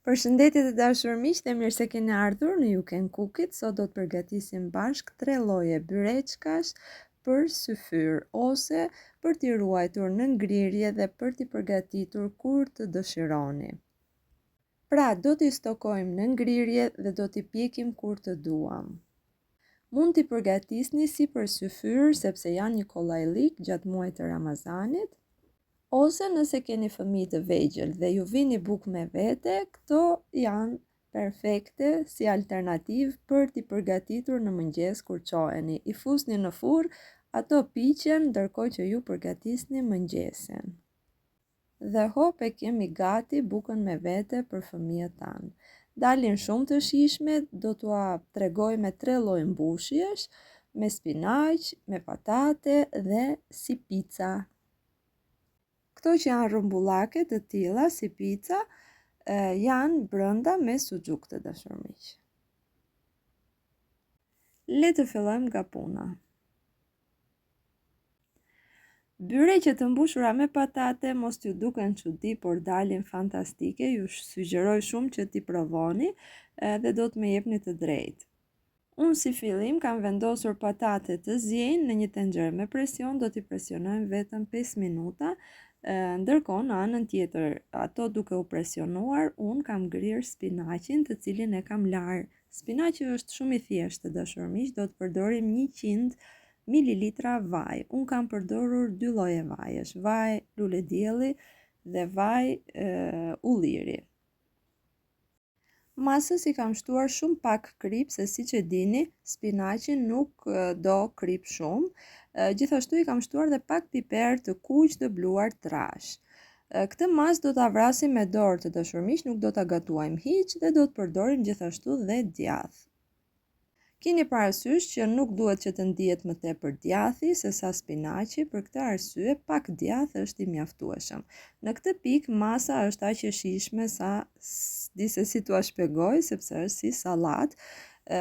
Përshëndetje të dashur miq, dhe mirë se keni ardhur në You Can Cook It. Sot do të përgatisim bashk 3 lloje byreçkash për syfyr ose për t'i ruajtur në ngrirje dhe për t'i përgatitur kur të dëshironi. Pra, do t'i stokojmë në ngrirje dhe do t'i pjekim kur të duam. Mund t'i përgatisni si për syfyr sepse janë një kollajlik gjatë muajit të Ramazanit. Ose nëse keni fëmijë të vegjël dhe ju vini bukë me vete, këto janë perfekte si alternativë për t'i përgatitur në mëngjes kur qoheni. I fusni në furrë, ato piqen ndërkohë që ju përgatisni mëngjesin. Dhe hop e kemi gati bukën me vete për fëmijët tanë. Dalin shumë të shijshme, do t'ua tregoj me 3 lloj mbushjesh, me spinaq, me patate dhe si pica. Këto që janë rrumbullake të tilla si pica, janë brenda me suxhuk të dashur miq. Le të fillojmë nga puna. Byreqet të mbushura me patate mos t'ju duken çudi, por dalin fantastike. Ju sugjeroj shumë që t'i provoni dhe do të më jepni të drejtë. Unë si fillim kam vendosur patate të ziejnë në një tenxhere me presion, do t'i presionojmë vetëm 5 minuta. Ndërkohë në anën tjetër, ato duke u presionuar, unë kam ngrirë spinaqin të cilin e kam larë. Spinaqi është shumë i thjeshtë të dashur miq, do të përdorim 100 ml vaj. Unë kam përdorur 2 lloje vajesh, vaj lule dielli dhe vaj ulliri. Masës i kam shtuar shumë pak krip, se siç e dini, spinaqi nuk do krip shumë. Gjithashtu i kam shtuar dhe pak piper të kuq të bluar trash. Këtë masë do ta vrasim me dorë të dashur miq, nuk do ta gatuajmë hiç dhe do të përdorim gjithashtu dhe djath. Keni parasysh që nuk duhet që të ndihet më tepër djathi se sa spinaqi, për këtë arsye pak djath është i mjaftueshëm. Në këtë pikë masa është aq e shijshme sa di se si t'ua shpjegoj, sepse është si sallat.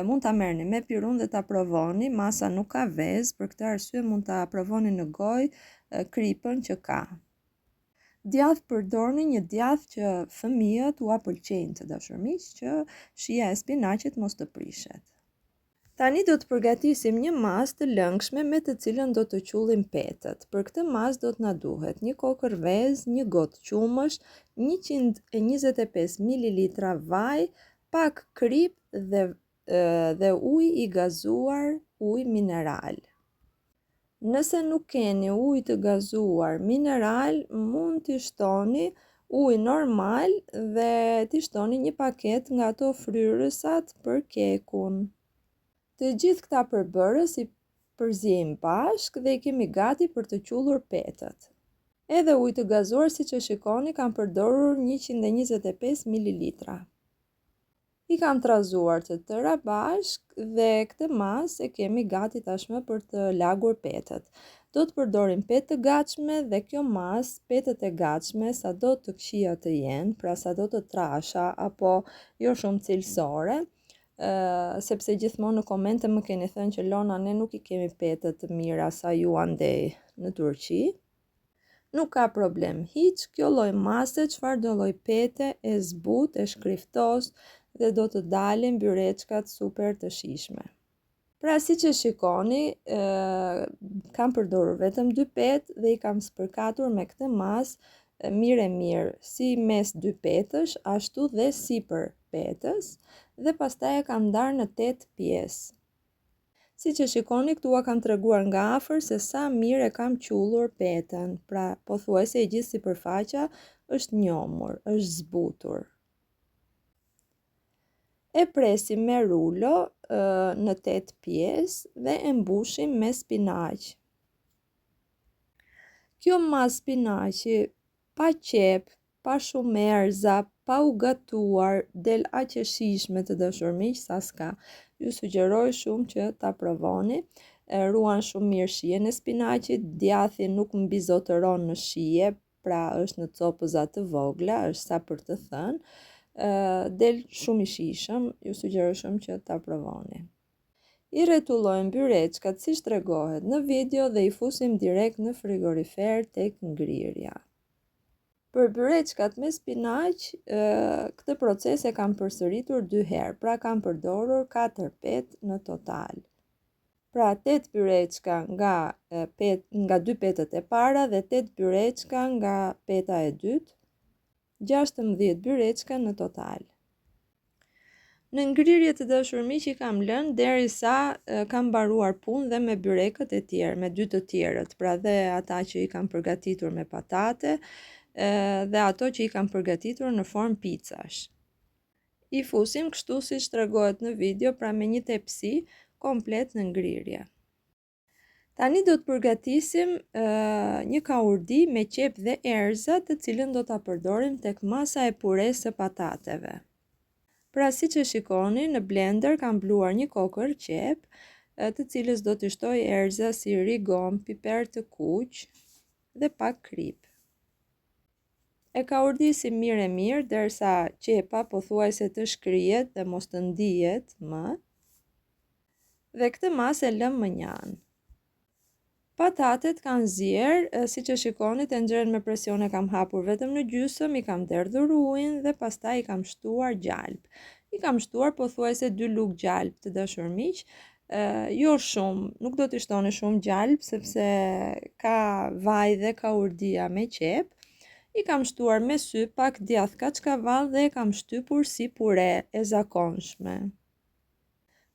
Mund ta merrni me pirun dhe ta provoni, masa nuk ka vezë, për këtë arsye mund ta provoni në gojë kripën që ka. Djath përdorni një djath që fëmijët ua pëlqejnë të dashur miq, që shija e spinaqit mos të prishet. Tani do të përgatisim një masë të lëngshme me të cilën do të qullim petët. Për këtë masë do të na duhet një kokër vezë, një gotë qumësh, 125 ml vaj, pak krip dhe ujë i gazuar, ujë mineral. Nëse nuk keni ujë të gazuar mineral, mund t'i shtoni ujë normal dhe t'i shtoni një paketë nga ato fryrësat për kekun. Të gjithë këta përbërës i përziejmë bashkë dhe i kemi gati për të qullur petët. Edhe ujë të gazuar, siç e shikoni, kam përdorur 125 ml. I kam trazuar të tëra bashkë dhe këtë masë e kemi gati tashmë për të lagur petët. Do të përdorim petë të gatshme dhe kjo masë, petët e gatshme, sado të këqija të jenë, pra sado të trasha apo jo shumë cilësore, sepse gjithmonë në komente më keni thënë që Lona ne nuk i kemi petët të mira sa ju andej në Turqi. Nuk ka problem hiç, kjo lloj mase, çfarëdo lloj pete, e zbut, e shkriftos dhe do të dalin byreçkat super të shijshme. Pra siç e shikoni, kam përdorur vetëm 2 petë dhe i kam spërkatur me këtë masë mirë, si mes 2 petësh, ashtu dhe sipër petës, dhe pastaj e kam ndarë në 8 pjesë. Siç e shikoni, këtu ua kam treguar nga afër se sa mirë e kam qullur petën, pra pothuajse e gjithë sipërfaqja është njomur, është zbutur. E presim me rulo në 8 pjesë dhe e mbushim me spinaq. Kjo mas spinaqi, pa qep, pa shumë erza, pa u gatuar, del aq e shijshme të dashur miq sa s'ka. Ju sugjeroj shumë që ta provoni. Ruan shumë mirë shijen e spinaqit, djathi nuk mbizotëron në shije, pra është në copëza të vogla, është sa për të thënë. Del shumë i shijshëm, ju sugjeroj shumë që ta provoni. I rretullojmë byreçkat siç tregohet në video dhe i fusim direkt në frigorifer tek ngrirja. Për byreçkat me spinaq, këtë proces e kam përsëritur 2 herë, pra kam përdorur 4 petë në total. Pra 8 byreçka nga 2 petët e para dhe 8 byreçka nga peta e dytë, 16 byreçka në total. Në ngrirje të dashur miq i kam lënë derisa kam mbaruar punë dhe me byrekët e tjerë, me 2 të tjerët, pra dhe ata që i kam përgatitur me patate dhe ato që i kam përgatitur në formë picash. I fusim kështu siç tregohet në video, pra me një tepsi komplet në ngrirje. Tani do të përgatisim një kaurdi me qep dhe erza, të cilën do ta përdorim tek masa e puresë së patateve. Pra si që shikoni, në blender kam bluar një kokër qep, të cilës do të shtoj erza si rigon, piper të kuq dhe pak krip. E kaurdisim mirë derisa qepa pothuajse të shkrihet dhe mos të ndihet më. Dhe këtë masë e lëm më njanë. Patatet kanë zier, si që shikoni të nxjerrën me presion e kam hapur vetëm në gjysëm, i kam derdhur ujin dhe pastaj i kam shtuar gjalp. I kam shtuar pothuajse 2 lugë gjalp të dashur miq, jo shumë, nuk do t'i shtoni shumë gjalp sepse ka vaj dhe kaurdia me qep. I kam shtuar me sy pak djath kaçkavall dhe e kam shtypur si pure e zakonshme.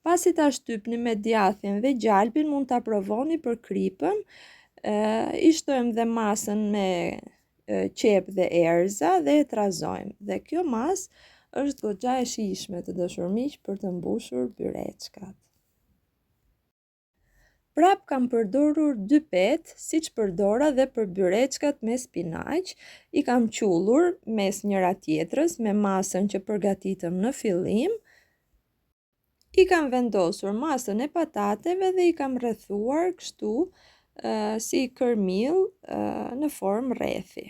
Pasi ta shtypni me djathin dhe gjalpin, mund ta provoni për kripën. I shtojmë dhe masën me qep dhe erza dhe e trazojmë. Dhe kjo masë është goxha e shijshme të dashur miq për të mbushur byreçkat. Prap kam përdorur 2 petë, siç përdora dhe për byreçkat me spinaq. I kam qullur mes njëra tjetrës me masën që përgatitëm në fillim. I kam vendosur masën e patateve dhe i kam rrethuar kështu si kërmill në formë rrethi.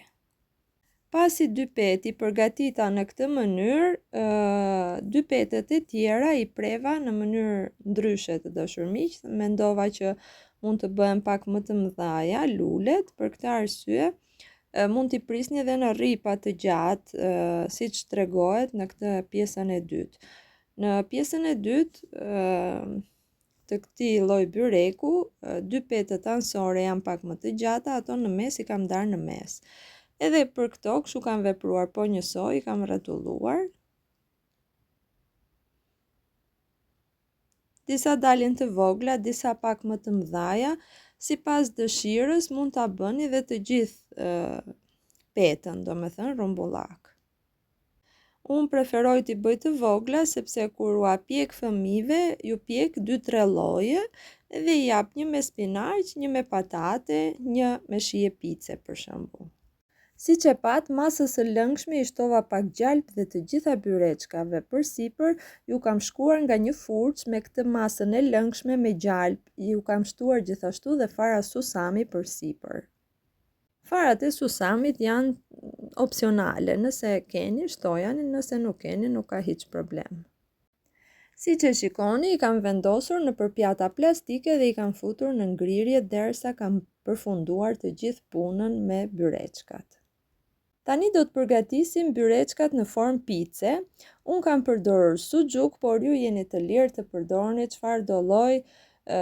Pasi 2 petë i përgatita në këtë mënyrë, 2 petët e tjera i preva në mënyrë ndryshe të dashur miq, mendova që mund të bëhen pak më të mëdhaja lulet, për këtë arsye mund t'i prisni edhe në rripa të gjatë, siç tregohet në këtë pjesën e dytë. Në pjesën e dytë të këtij lloji byreku, 2 petët anësore janë pak më të gjata, ato në mes i kam ndarë në mes. Edhe për këto kështu kam vepruar po njësoj, i kam rretulluar. Disa dalin të vogla, disa pak më të mëdhaja, sipas dëshirës mund ta bëni dhe të gjithë petën, domethënë rrumbullak. Unë preferoj t'i bëj të vogla, sepse kur ua pjek fëmijëve, ju pjek 2-3 lloje dhe i jap një me spinaq, një me patate, një me shije pice për shembull. Siç e pat, masës së lëngshme i shtova pak gjalp dhe të gjitha byreçkave përsipër ju kam shkuar nga një furçë me këtë masën e lëngshme me gjalp, ju kam shtuar gjithashtu dhe fara susami përsipër. Farat e susamit janë opsionale, nëse keni shtojani, nëse nuk keni nuk ka hiç problem. Si që shikoni, i kam vendosur në përpjata plastike dhe i kam futur në ngrirje derisa kam përfunduar të gjithë punën me byreçkat. Tani do të përgatisim byreçkat në formë pice. Unë kam përdorur suxhuk, por ju jeni të lirë të përdorni çfarëdo lloj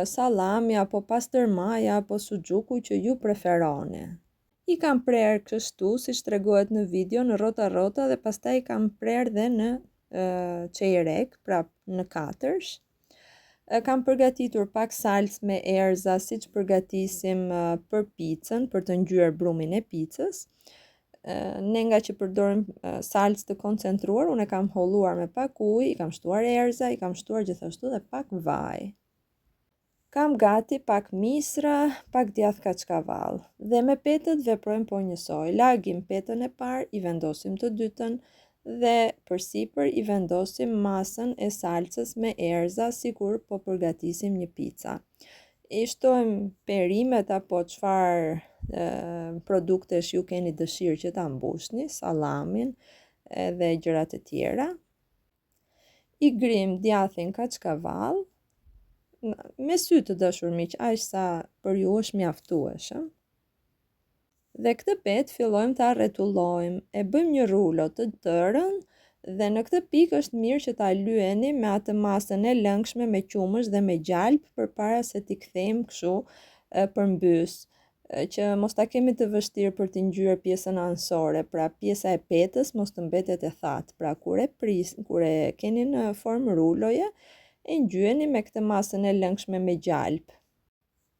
sallami apo pastërmaja apo suxhuku që ju preferoni. I kam prerë kështu, siç tregohet në video, në rrota dhe pastaj i kam prerë dhe në çejrek, pra në katërsh. Kam përgatitur pak salcë me erza, siç përgatisim për picën, për të ngjyrë brumin e picës. Ne nga që përdorim salcë të koncentruar, unë e kam holluar me pak ujë, i kam shtuar erza, i kam shtuar gjithashtu dhe pak vaj. Kam gati pak misra, pak djath kaçkavall. Dhe me petët veprojmë po njësoj. Largim petën e parë, i vendosim të dytën dhe përsipër i vendosim masën e salcës me erza, sikur po përgatisim një pica. I shtojmë perimet apo çfarë produktesh ju keni dëshirë që ta mbushni, sallamin dhe gjërat e tjera. I grim djathin kaçkavall. Me sy të dashur miq, aq sa për ju është mjaftueshëm. Dhe këtë petë fillojmë ta rretullojmë, e bëjmë një rulo të tërën dhe në këtë pikë është mirë që ta lyeni me atë masën e lëngshme me qumësh dhe me gjalp përpara se t'i kthejmë kështu përmbys, që mos ta kemi të vështirë për t'i ngjyrë pjesën anësore, pra pjesa e petës mos të mbetet e thatë. Pra kur e keni në formë ruloje, e ngjyeni me këtë masën e lëngshme me gjalp.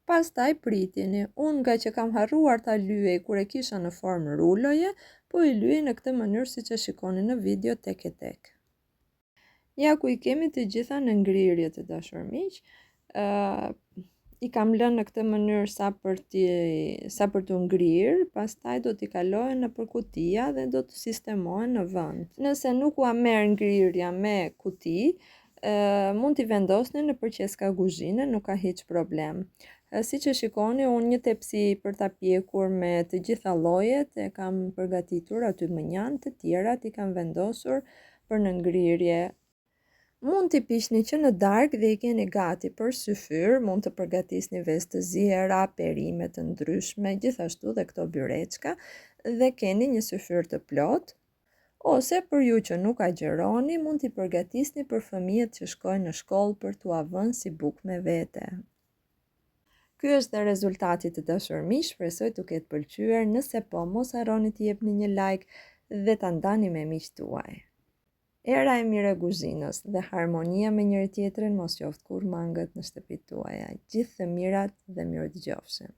Pastaj pritini, unë nga që kam harruar ta lyej kur e kisha në formë ruloje, po i lyej në këtë mënyrë siç e shikoni në video tek e tek. Ja ku i kemi të gjitha në ngrirje të dashur miq, i kam lënë në këtë mënyrë sa për t'u ngrirë, pastaj do t'i kaloj nëpër kutia dhe do të sistemohen në vend. Nëse nuk ua merr ngrirja me kuti, mund t'i vendosni nëpër qeska kuzhine, nuk ka hiç problem. Si që shikoni, unë një tepsi për ta pjekur me të gjitha llojet e kam përgatitur aty më njanë, të tjerat i kam vendosur për në ngrirje. Mund t'i piqni që në darkë dhe i keni gati për syfyr, mund të përgatisni vezë të ziera, perime të ndryshme, gjithashtu dhe këto byreçka, dhe keni një syfyr të plot. Ose për ju që nuk agjeroni, mund t'i përgatisni për fëmijët që shkojnë në shkollë për t'u vënë si bukë me vete. Ky është dhe rezultati të dashur miq, shpresoj t'u ketë pëlqyer, nëse po mos harroni t'i jepni një like dhe ta ndani me miqtë tuaj. Era e mirë e kuzhinës dhe harmonia me njëri tjetrin mos qoftë kur mangët në shtëpitë tuaja. Gjithë të mirat dhe mirëdëgjofshim.